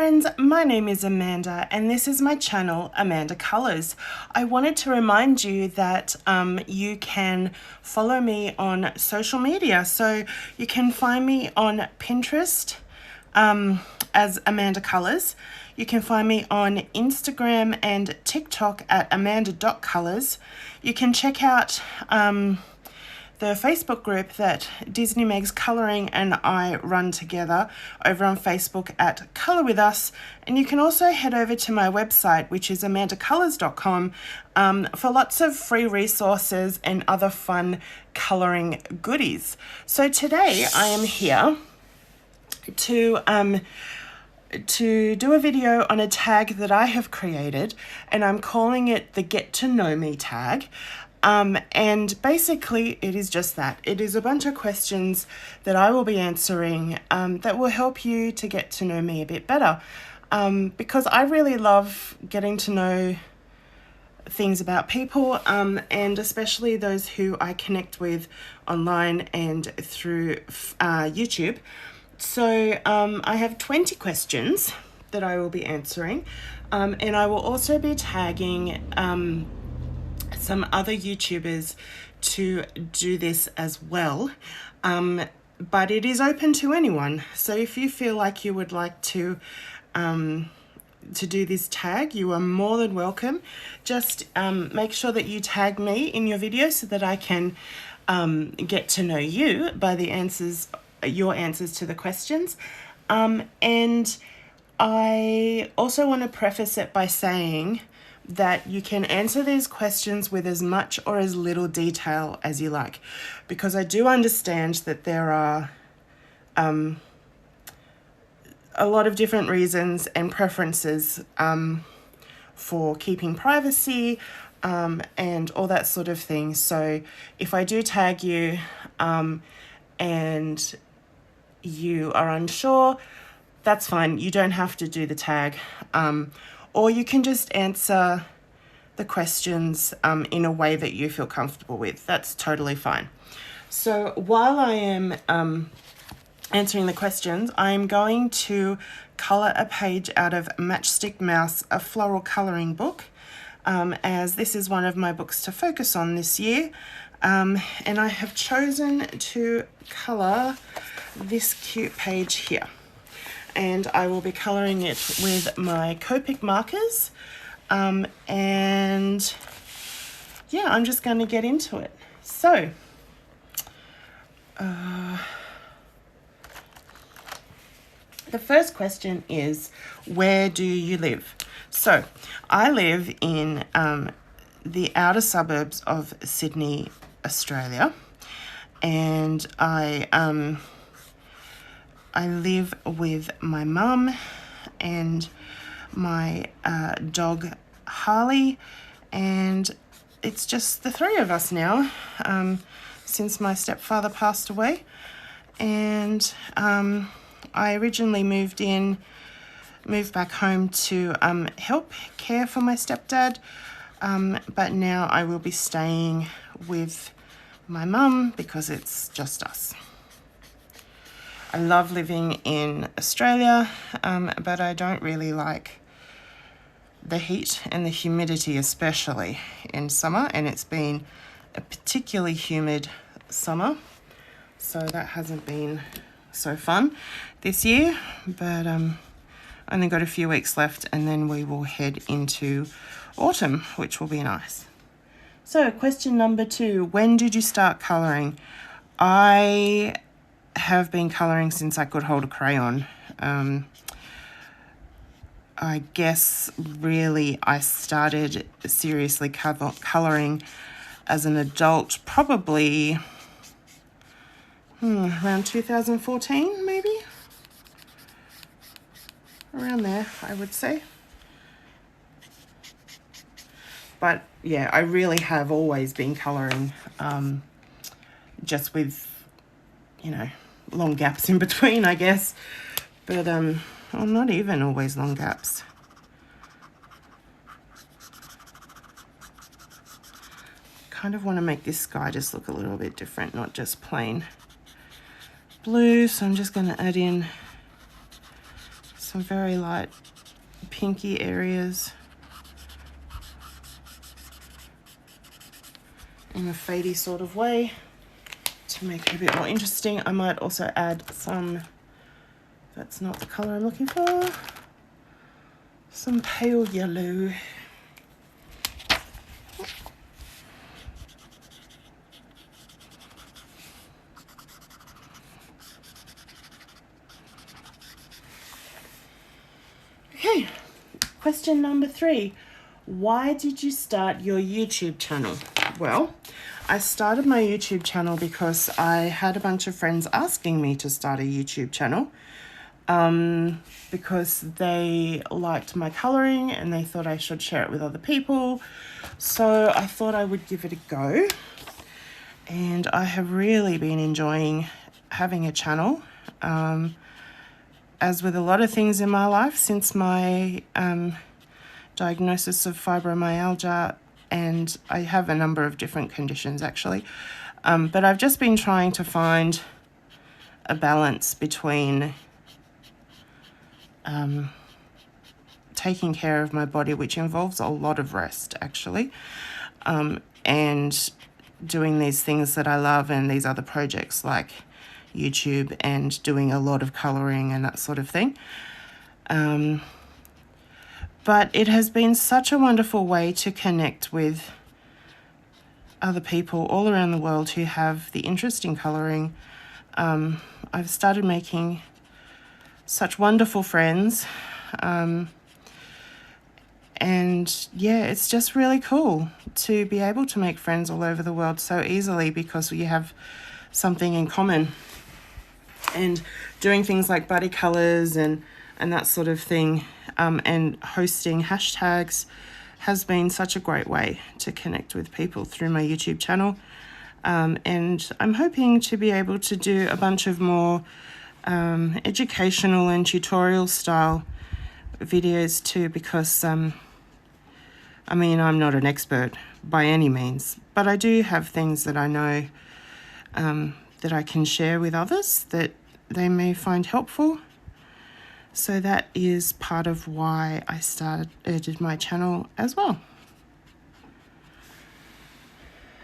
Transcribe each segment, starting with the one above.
friends, my name is Amanda and this is my channel, Amanda Colours. I wanted to remind you that you can follow me on social media. So you can find me on Pinterest as Amanda Colours. You can find me on Instagram and TikTok at amanda.colours. You can check out the Facebook group that Disney Meg's Colouring and I run together over on Facebook at Colour With Us. And you can also head over to my website, which is amandacolours.com, for lots of free resources and other fun colouring goodies. So today I am here to do a video on a tag that I have created, and I'm calling it the Get to Know Me tag. And basically it is just that. It is a bunch of questions that I will be answering that will help you to get to know me a bit better, because I really love getting to know things about people, and especially those who I connect with online and through YouTube. So I have 20 questions that I will be answering, and I will also be tagging some other YouTubers to do this as well, but it is open to anyone. So if you feel like you would like to do this tag, you are more than welcome. Just make sure that you tag me in your video so that I can get to know you by the answers, your answers to the questions. And I also want to preface it by saying that you can answer these questions with as much or as little detail as you like, because I do understand that there are a lot of different reasons and preferences for keeping privacy and all that sort of thing. So if I do tag you and you are unsure, that's fine. You don't have to do the tag. Or you can just answer the questions in a way that you feel comfortable with. That's totally fine. So while I am answering the questions, I'm going to colour a page out of Matchstick Mouse, a floral colouring book, as this is one of my books to focus on this year. And I have chosen to colour this cute page here. And I will be colouring it with my Copic markers. And yeah, I'm just going to get into it. So, the first question is, where do you live? So, I live in the outer suburbs of Sydney, Australia. And I live with my mum and my dog Harley, and it's just the three of us now since my stepfather passed away. And I originally moved back home to help care for my stepdad, but now I will be staying with my mum because it's just us. I love living in Australia, but I don't really like the heat and the humidity, especially in summer, and it's been a particularly humid summer, so that hasn't been so fun this year, but only got a few weeks left and then we will head into autumn, which will be nice. So question number 2, when did you start colouring? I have been colouring since I could hold a crayon. I guess really I started seriously colouring as an adult probably around 2014 maybe, around there I would say. But yeah, I really have always been colouring, just with, you know, long gaps in between, I guess. But well, not even always long gaps. Kind of want to make this sky just look a little bit different, not just plain blue. So I'm just going to add in some very light pinky areas in a fadey sort of way to make it a bit more interesting. I might also add some, that's not the colour I'm looking for, some pale yellow. Okay, question number 3. Why did you start your YouTube channel? Well, I started my YouTube channel because I had a bunch of friends asking me to start a YouTube channel because they liked my colouring and they thought I should share it with other people. So I thought I would give it a go. And I have really been enjoying having a channel. As with a lot of things in my life, since my diagnosis of fibromyalgia, and I have a number of different conditions actually, but I've just been trying to find a balance between taking care of my body, which involves a lot of rest actually, and doing these things that I love and these other projects like YouTube and doing a lot of colouring and that sort of thing. But it has been such a wonderful way to connect with other people all around the world who have the interest in colouring. I've started making such wonderful friends. And yeah, it's just really cool to be able to make friends all over the world so easily because we have something in common. And doing things like buddy colours and that sort of thing, and hosting hashtags has been such a great way to connect with people through my YouTube channel. And I'm hoping to be able to do a bunch of more educational and tutorial style videos too, because I mean, I'm not an expert by any means, but I do have things that I know that I can share with others that they may find helpful. So that is part of why I started my channel as well.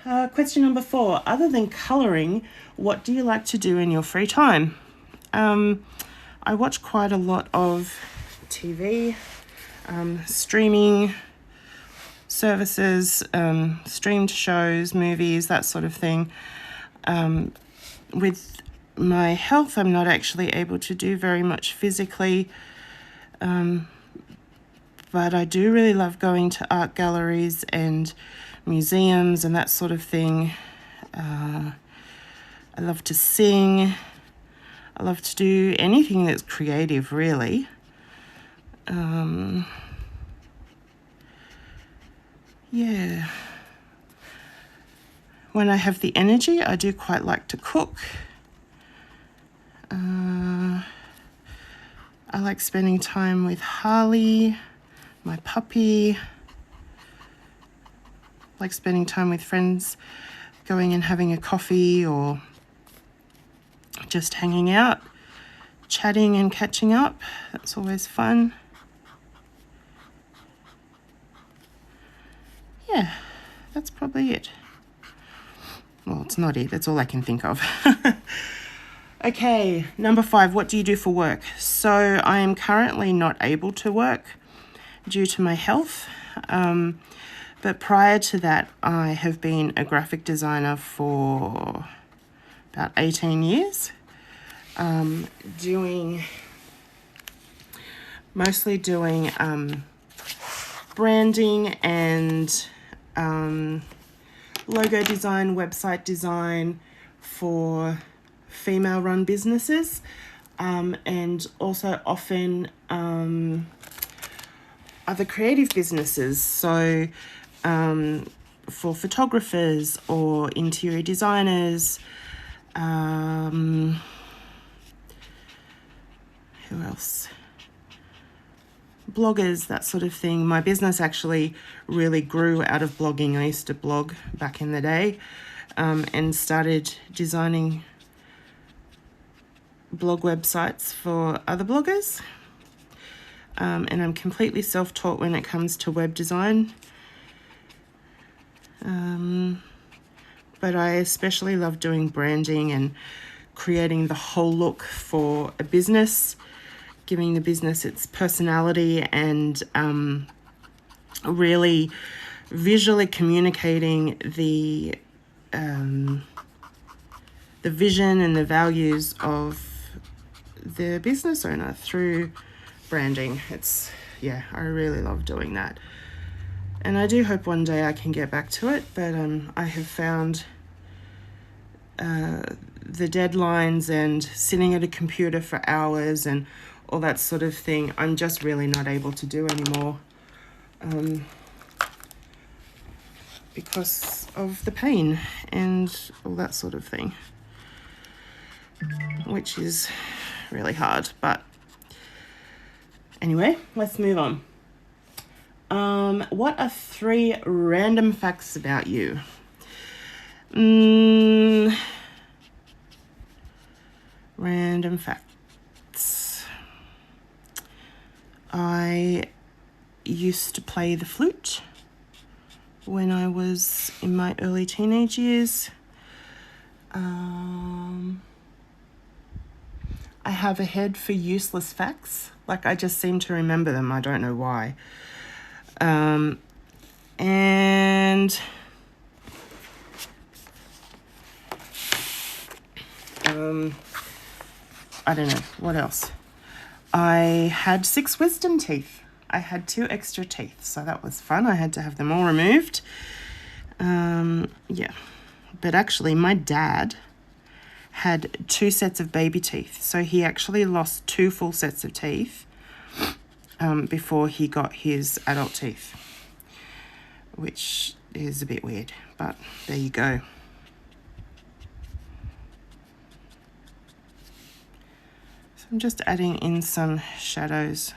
Question number 4. Other than colouring, what do you like to do in your free time? I watch quite a lot of TV, streaming services, streamed shows, movies, that sort of thing. With my health, I'm not actually able to do very much physically, but I do really love going to art galleries and museums and that sort of thing. I love to sing. I love to do anything that's creative, really. Yeah. When I have the energy, I do quite like to cook. I like spending time with Harley, my puppy. I like spending time with friends, going and having a coffee or just hanging out, chatting and catching up. That's always fun. Yeah, that's probably it. Well, it's not it. That's all I can think of. Okay, number 5, what do you do for work? So I am currently not able to work due to my health. But prior to that, I have been a graphic designer for about 18 years. Mostly doing branding and logo design, website design for female-run businesses, and also often other creative businesses. So for photographers or interior designers, who else? Bloggers, that sort of thing. My business actually really grew out of blogging. I used to blog back in the day, and started designing blog websites for other bloggers. and I'm completely self-taught when it comes to web design. But I especially love doing branding and creating the whole look for a business, giving the business its personality, and really visually communicating the vision and the values of the business owner through branding. Yeah, I really love doing that. And I do hope one day I can get back to it, but I have found the deadlines and sitting at a computer for hours and all that sort of thing, I'm just really not able to do anymore because of the pain and all that sort of thing, which is really hard. But anyway, let's move on. What are 3 random facts about you? Random facts. I used to play the flute when I was in my early teenage years. I have a head for useless facts. Like, I just seem to remember them. I don't know why. And I don't know, what else? I had 6 wisdom teeth. I had 2 extra teeth, so that was fun. I had to have them all removed. Yeah. But actually, my dad had 2 sets of baby teeth, so he actually lost 2 full sets of teeth before he got his adult teeth, which is a bit weird, but there you go. So I'm just adding in some shadows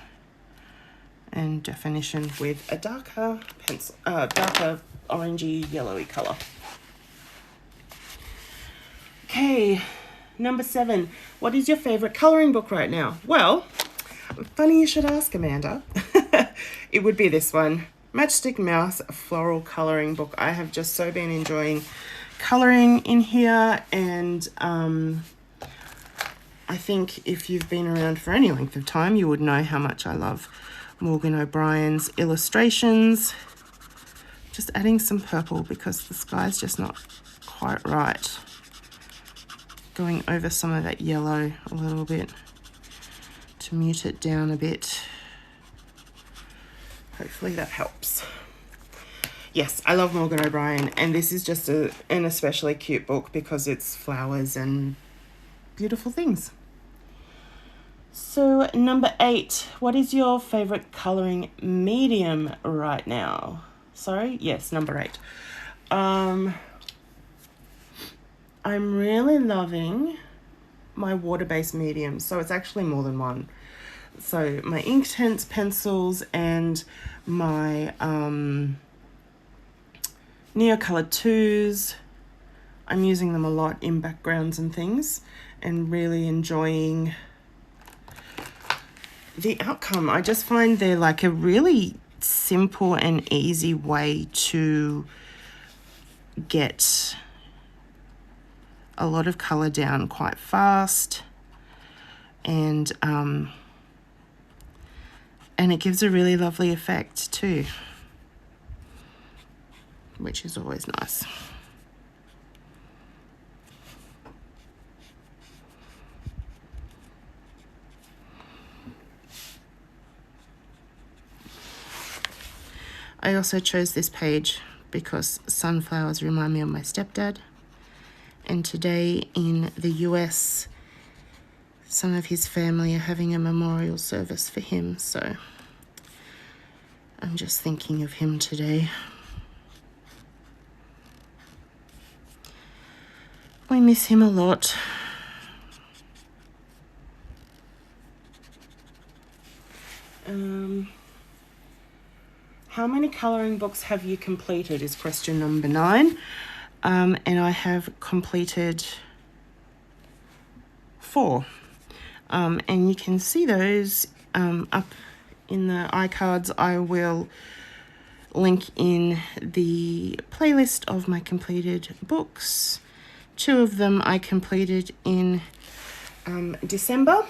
and definition with a darker pencil, darker orangey yellowy color. Okay, number 7. What is your favorite coloring book right now? Well, funny you should ask, Amanda. It would be this one, Matchstick Mouse Floral Coloring Book. I have just so been enjoying coloring in here, and I think if you've been around for any length of time, you would know how much I love Morgan O'Brien's illustrations. Just adding some purple because the sky's just not quite right. Going over some of that yellow a little bit to mute it down a bit. Hopefully that helps. Yes, I love Morgan O'Brien, and this is just an especially cute book because it's flowers and beautiful things. So number 8, what is your favorite coloring medium right now? Sorry, yes, number 8. I'm really loving my water-based mediums, so it's actually more than one. So my Inktense pencils and my Neocolor 2s, I'm using them a lot in backgrounds and things and really enjoying the outcome. I just find they're like a really simple and easy way to get a lot of color down quite fast, and it gives a really lovely effect too, which is always nice. I also chose this page because sunflowers remind me of my stepdad. And today in the US, some of his family are having a memorial service for him. So I'm just thinking of him today. We miss him a lot. How many colouring books have you completed is question number 9. And I have completed 4. And you can see those up in the iCards, I will link in the playlist of my completed books. 2 of them I completed in December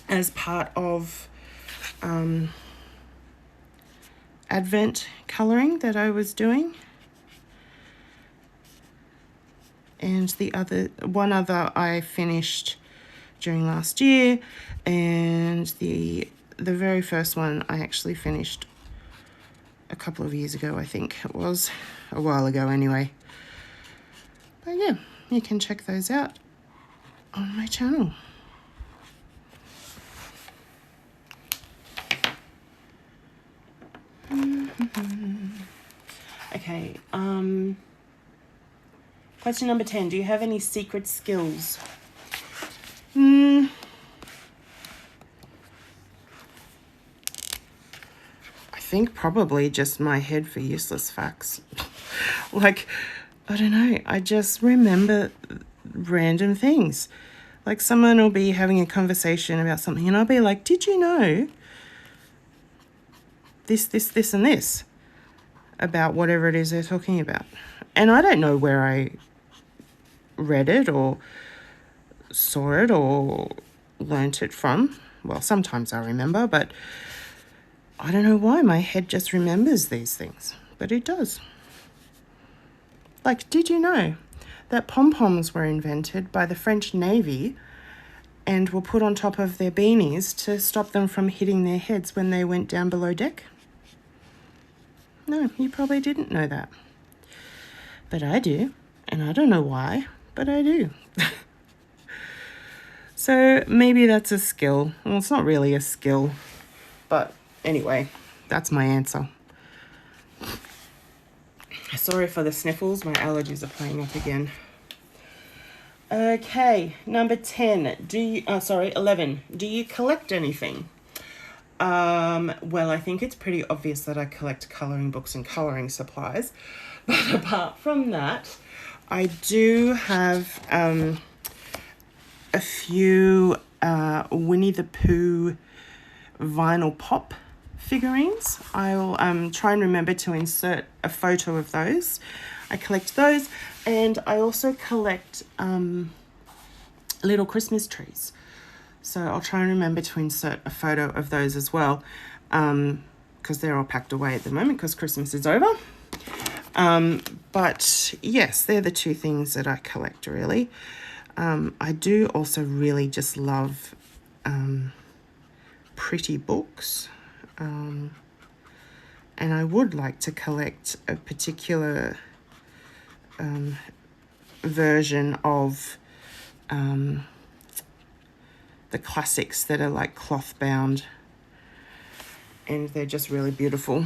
as part of Advent colouring that I was doing. And one other I finished during last year, and the very first one I actually finished a couple of years ago. I think it was a while ago anyway. But yeah, you can check those out on my channel. Okay, question number 10. Do you have any secret skills? I think probably just my head for useless facts. Like, I don't know, I just remember random things. Like, someone will be having a conversation about something and I'll be like, did you know this, and this about whatever it is they're talking about? And I don't know where I read it or saw it or learnt it from. Well, sometimes I remember, but I don't know why my head just remembers these things, but it does. Like, did you know that pom-poms were invented by the French Navy and were put on top of their beanies to stop them from hitting their heads when they went down below deck? No, you probably didn't know that. But I do, and I don't know why, but I do. So maybe that's a skill. Well, it's not really a skill, but anyway, that's my answer. Sorry for the sniffles, my allergies are playing up again. Okay, number 10. 11. Do you collect anything? Well, I think it's pretty obvious that I collect colouring books and colouring supplies. But apart from that, I do have a few Winnie the Pooh vinyl pop figurines. I'll try and remember to insert a photo of those. I collect those, and I also collect little Christmas trees. So I'll try and remember to insert a photo of those as well, because they're all packed away at the moment because Christmas is over. But yes, they're the 2 things that I collect, really. I do also really just love pretty books. And I would like to collect a particular version of the classics that are like cloth bound, and they're just really beautiful.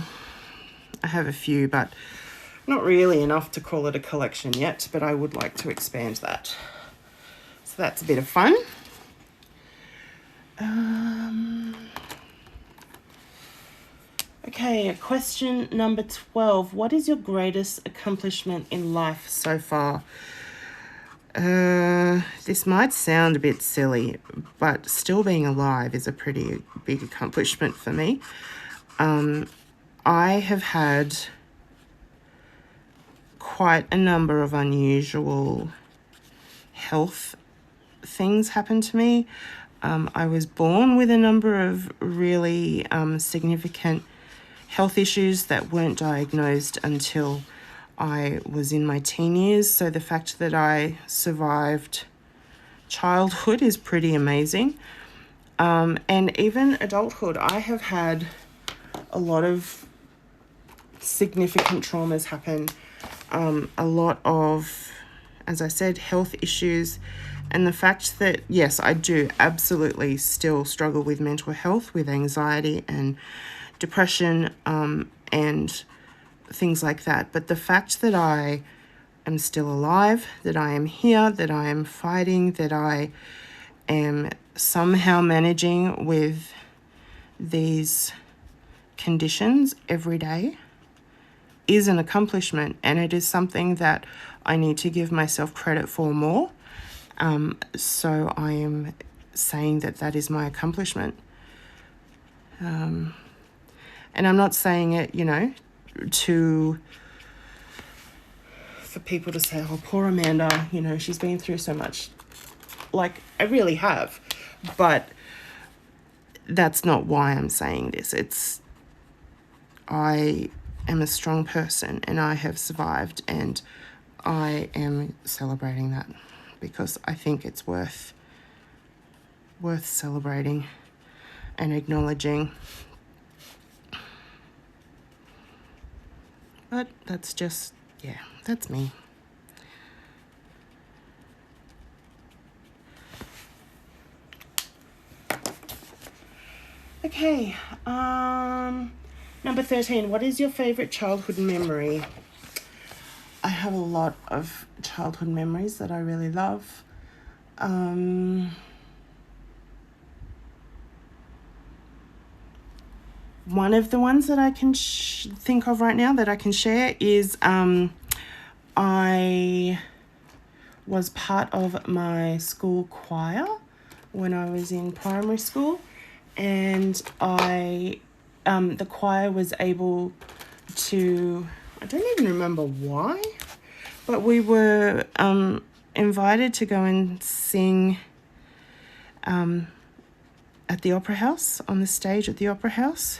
I have a few, but not really enough to call it a collection yet, but I would like to expand that. So that's a bit of fun. Okay, question number 12. What is your greatest accomplishment in life so far? This might sound a bit silly, but still being alive is a pretty big accomplishment for me. I have had quite a number of unusual health things happen to me. I was born with a number of really significant health issues that weren't diagnosed until I was in my teen years. So the fact that I survived childhood is pretty amazing. And even adulthood, I have had a lot of significant traumas happen. A lot of, as I said, health issues. And the fact that, yes, I do absolutely still struggle with mental health, with anxiety and depression, and things like that. But the fact that I am still alive, that I am here, that I am fighting, that I am somehow managing with these conditions every day is an accomplishment, and it is something that I need to give myself credit for more. So I am saying that that is my accomplishment. And I'm not saying it, you know, for people to say, oh, poor Amanda, you know, she's been through so much. Like, I really have. But that's not why I'm saying this. I am a strong person and I have survived, and I am celebrating that because I think it's worth celebrating and acknowledging. But that's just, yeah, that's me. Okay, number 13, what is your favourite childhood memory? I have a lot of childhood memories that I really love. One of the ones that I can think of right now that I can share is I was part of my school choir when I was in primary school, and the choir was able to, I don't even remember why, but we were invited to go and sing at the Opera House, on the stage at the Opera House.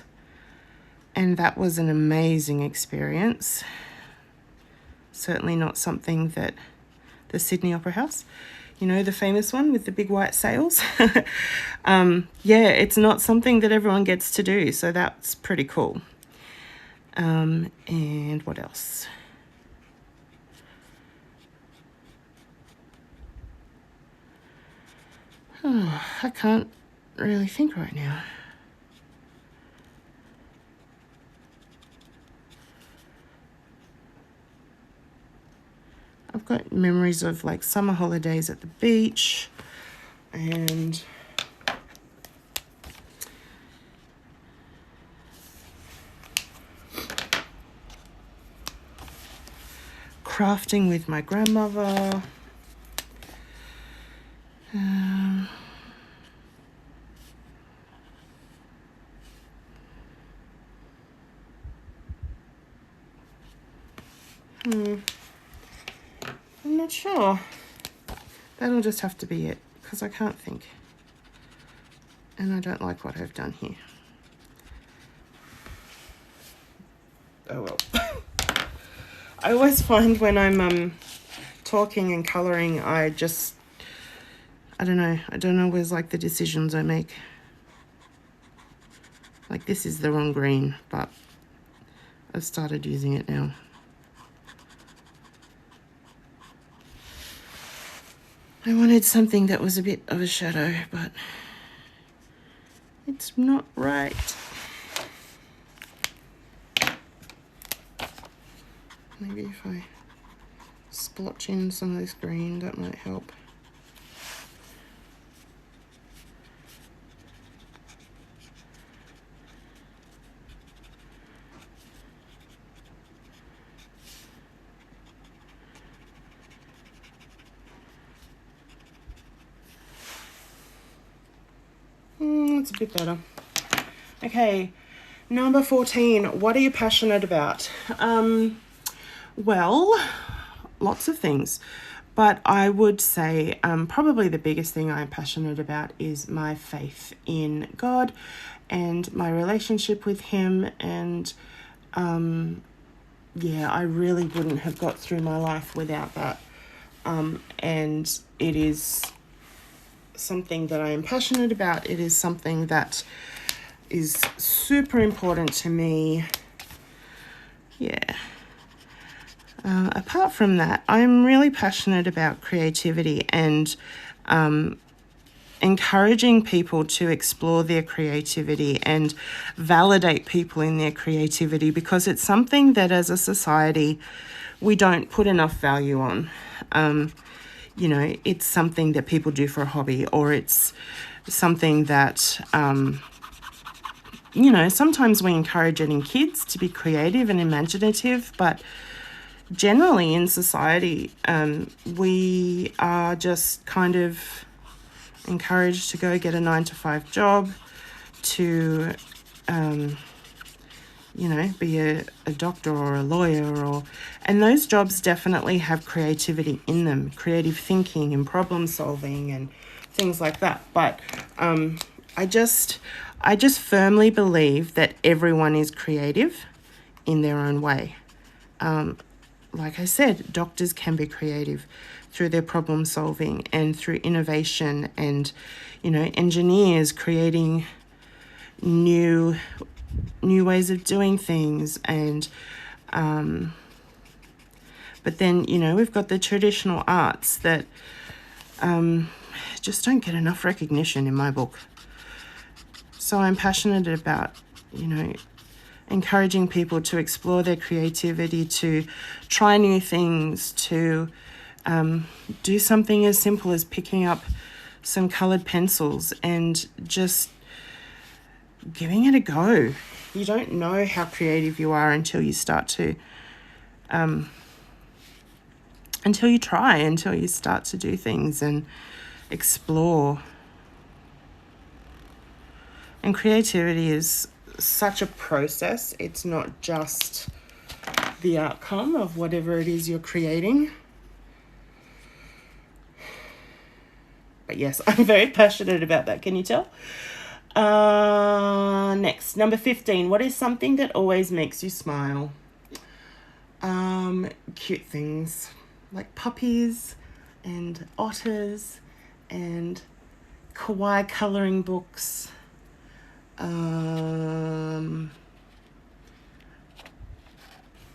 And that was an amazing experience. Certainly not something that the Sydney Opera House, you know, the famous one with the big white sails. Yeah, it's not something that everyone gets to do. So that's pretty cool. And what else? Oh, I can't really think right now. I've got memories of like summer holidays at the beach and crafting with my grandmother. I'm not sure. That'll just have to be it because I can't think. And I don't like what I've done here. Oh well. I always find when I'm talking and colouring, I don't know where's like the decisions I make. Like this is the wrong green, but I've started using it now. I wanted something that was a bit of a shadow, but it's not right. Maybe if I splotch in some of this green, that might help. That's a bit better. Okay, number 14. What are you passionate about? Well, lots of things. But I would say probably the biggest thing I'm passionate about is my faith in God and my relationship with Him. And yeah, I really wouldn't have got through my life without that. And it is something that I am passionate about. It is something that is super important to me. Yeah. Apart from that, I'm really passionate about creativity and encouraging people to explore their creativity and validate people in their creativity, because it's something that as a society we don't put enough value on. You know, it's something that people do for a hobby, or it's something that, you know, sometimes we encourage it in kids to be creative and imaginative, but generally in society, we are just kind of encouraged to go get a 9-to-5 job, to you know, be a doctor or a lawyer, and those jobs definitely have creativity in them, creative thinking and problem solving and things like that. But I just firmly believe that everyone is creative in their own way. Like I said, doctors can be creative through their problem solving and through innovation, and, you know, engineers creating new ways of doing things. And but then, you know, we've got the traditional arts that just don't get enough recognition in my book. So I'm passionate about, you know, encouraging people to explore their creativity, to try new things, to do something as simple as picking up some coloured pencils and just giving it a go. You don't know how creative you are until you start to, until you try, until you start to do things and explore. And creativity is such a process. It's not just the outcome of whatever it is you're creating. But yes, I'm very passionate about that. Can you tell? Next, number 15. What is something that always makes you smile? Cute things like puppies and otters and kawaii colouring books.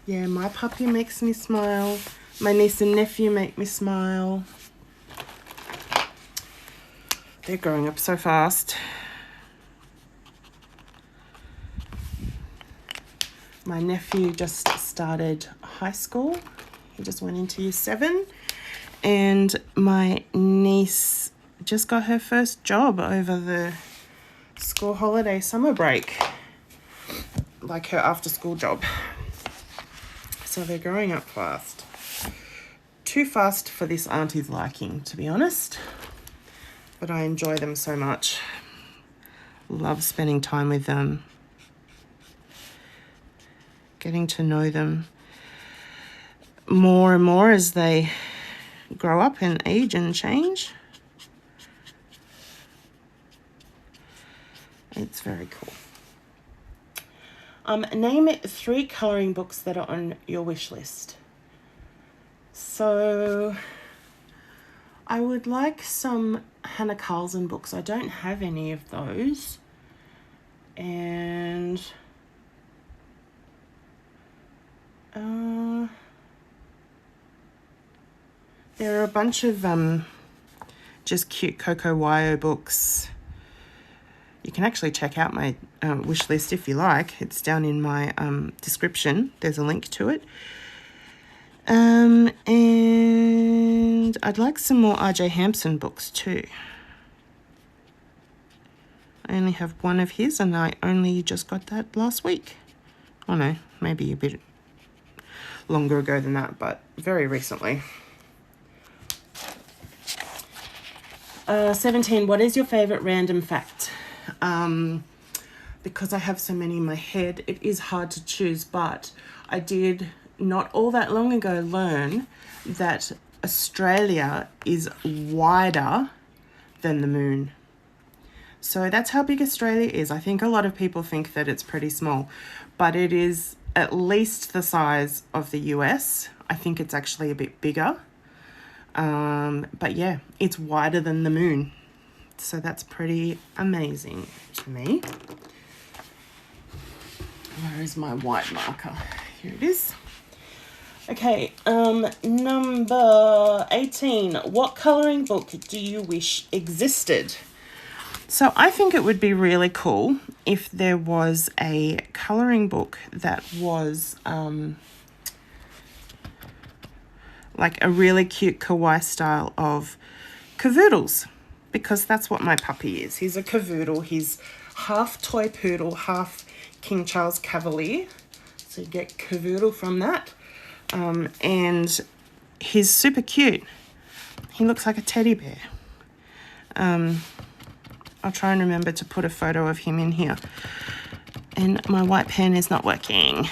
Yeah, my puppy makes me smile. My niece and nephew make me smile. They're growing up so fast. My nephew just started high school. He just went into year 7. And my niece just got her first job over the school holiday summer break. Like her after school job. So they're growing up fast. Too fast for this auntie's liking, to be honest. But I enjoy them so much. Love spending time with them. Getting to know them more and more as they grow up and age and change. It's very cool. Name 3 colouring books that are on your wish list. So I would like some Hannah Carlson books. I don't have any of those. And there are a bunch of just cute Coco Wyo books. You can actually check out my wish list if you like. It's down in my description. There's a link to it. And I'd like some more R.J. Hampson books too. I only have one of his, and I only just got that last week. Oh no, maybe a bit longer ago than that, but very recently. 17, what is your favourite random fact? Because I have so many in my head, it is hard to choose, but I did not all that long ago learn that Australia is wider than the moon. So that's how big Australia is. I think a lot of people think that it's pretty small, but it is at least the size of the US. I think it's actually a bit bigger. But yeah, it's wider than the moon. So that's pretty amazing to me. Where is my white marker? Here it is. Okay, number 18. What colouring book do you wish existed? So I think it would be really cool if there was a colouring book that was like a really cute kawaii style of cavoodles, because that's what my puppy is. He's a cavoodle. He's half toy poodle, half King Charles Cavalier. So you get cavoodle from that. And he's super cute. He looks like a teddy bear. I'll try and remember to put a photo of him in here. And my white pen is not working.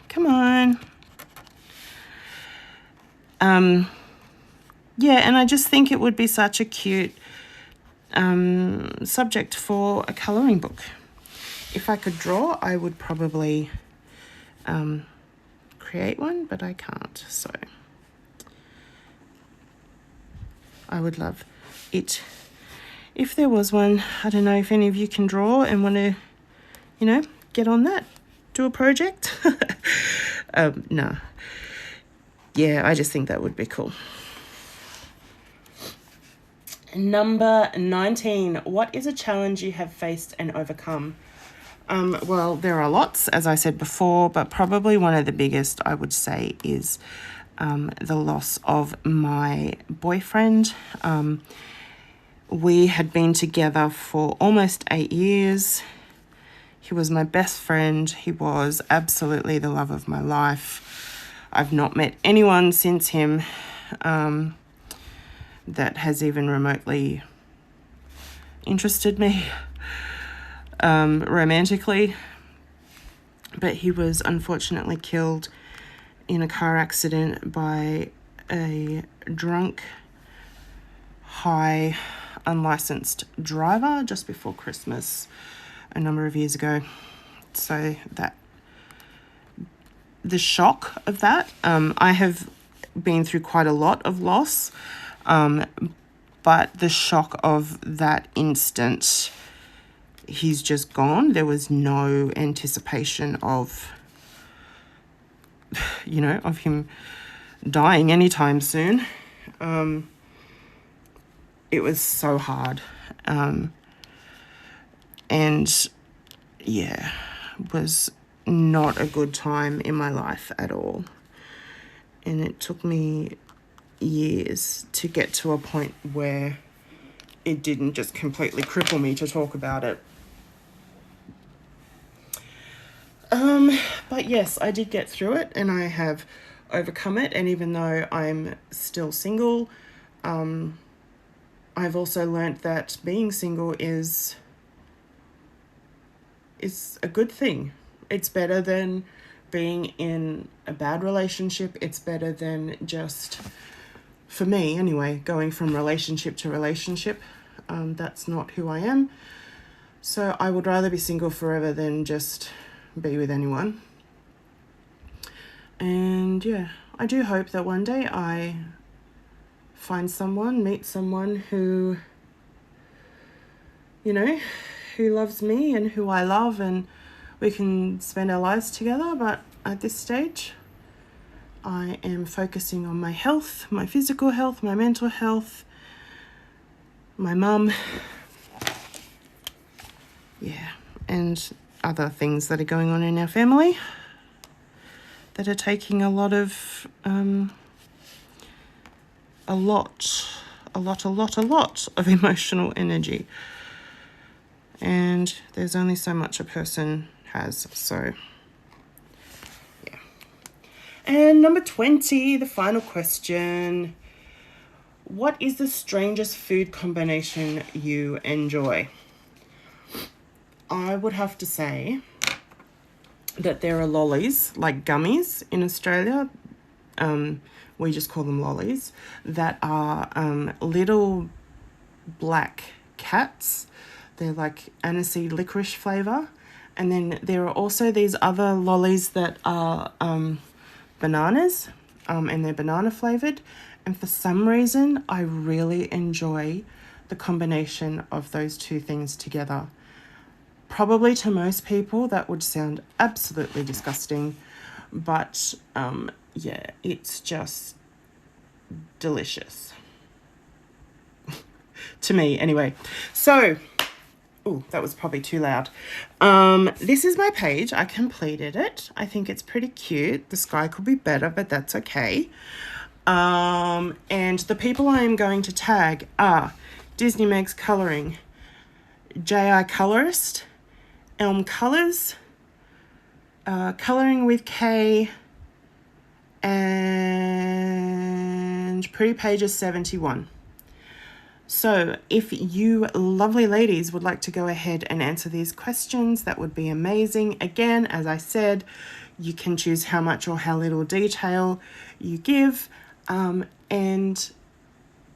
Come on. Yeah, and I just think it would be such a cute subject for a colouring book. If I could draw, I would probably create one, but I can't. So I would love it if there was one. I don't know if any of you can draw and want to, you know, get on that, do a project. No. Yeah, I just think that would be cool. Number 19. What is a challenge you have faced and overcome? Well, there are lots, as I said before, but probably one of the biggest, I would say, is the loss of my boyfriend. We had been together for almost 8 years. He was my best friend. He was absolutely the love of my life. I've not met anyone since him that has even remotely interested me romantically. But he was unfortunately killed in a car accident by a drunk, high, unlicensed driver just before Christmas a number of years ago. So that the shock of that, I have been through quite a lot of loss, but the shock of that instant, he's just gone. There was no anticipation of, you know, of him dying anytime soon. It was so hard. And yeah, was not a good time in my life at all. And it took me years to get to a point where it didn't just completely cripple me to talk about it. But yes, I did get through it and I have overcome it. And even though I'm still single, I've also learnt that being single is a good thing. It's better than being in a bad relationship. It's better than just, for me anyway, going from relationship to relationship. That's not who I am. So I would rather be single forever than just be with anyone. And yeah, I do hope that one day I find someone, meet someone who, you know, who loves me and who I love, and we can spend our lives together. But at this stage, I am focusing on my health, my physical health, my mental health, my mum, yeah, and other things that are going on in our family that are taking a lot of, a lot of emotional energy. And there's only so much a person has, so yeah. And number 20, the final question. What is the strangest food combination you enjoy? I would have to say that there are lollies, like gummies in Australia. We just call them lollies, that are little black cats. They're like aniseed licorice flavour. And then there are also these other lollies that are bananas, and they're banana flavoured. And for some reason, I really enjoy the combination of those two things together. Probably to most people, that would sound absolutely disgusting. But yeah, it's just delicious. To me, anyway. So, oh, that was probably too loud. This is my page. I completed it. I think it's pretty cute. The sky could be better, but that's okay. And the people I am going to tag are Disney Meg's Colouring, J.I. Colourist, Elm Colours, Colouring with K, and Pretty Pages 71. So if you lovely ladies would like to go ahead and answer these questions, that would be amazing. Again, as I said, you can choose how much or how little detail you give, and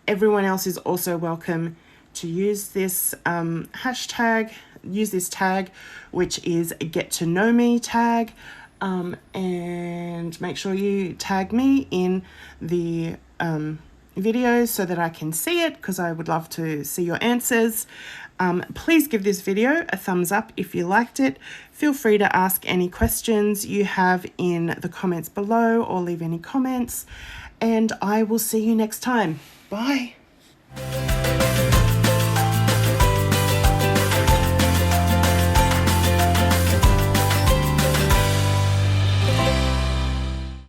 everyone else is also welcome to use this hashtag, use this tag, which is get to know me tag, and make sure you tag me in the videos so that I can see it, because I would love to see your answers. Please give this video a thumbs up if you liked it. Feel free to ask any questions you have in the comments below, or leave any comments, and I will see you next time. Bye.